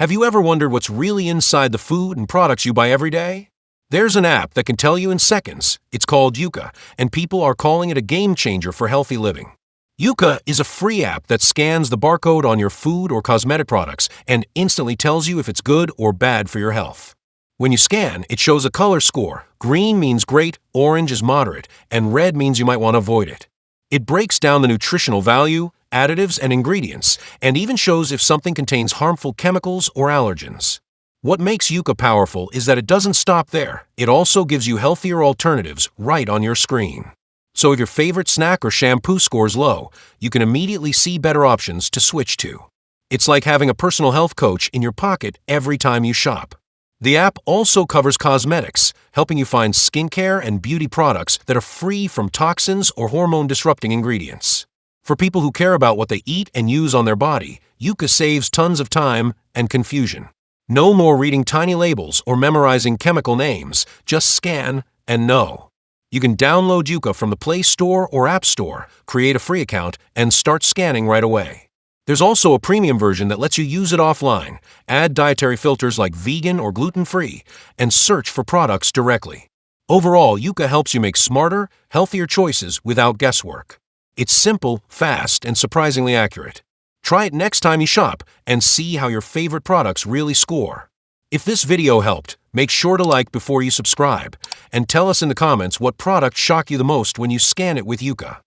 Have you ever wondered what's really inside the food and products you buy every day? There's an app that can tell you in seconds. It's called Yuka, and people are calling it a game changer for healthy living. Yuka is a free app that scans the barcode on your food or cosmetic products and instantly tells you if it's good or bad for your health. When you scan, it shows a color score. Green means great, orange is moderate, and red means you might want to avoid it. It breaks down the nutritional value, additives, and ingredients, and even shows if something contains harmful chemicals or allergens. What makes Yuka powerful is that it doesn't stop there. It also gives you healthier alternatives right on your screen. So if your favorite snack or shampoo scores low, you can immediately see better options to switch to. It's like having a personal health coach in your pocket every time you shop. The app also covers cosmetics, helping you find skincare and beauty products that are free from toxins or hormone-disrupting ingredients. For people who care about what they eat and use on their body, Yuka saves tons of time and confusion. No more reading tiny labels or memorizing chemical names. Just scan and know. You can download Yuka from the Play Store or App Store, create a free account, and start scanning right away. There's also a premium version that lets you use it offline, add dietary filters like vegan or gluten-free, and search for products directly. Overall, Yuka helps you make smarter, healthier choices without guesswork. It's simple, fast, and surprisingly accurate. Try it next time you shop and see how your favorite products really score. If this video helped, make sure to like before you subscribe, and tell us in the comments what products shock you the most when you scan it with Yuka.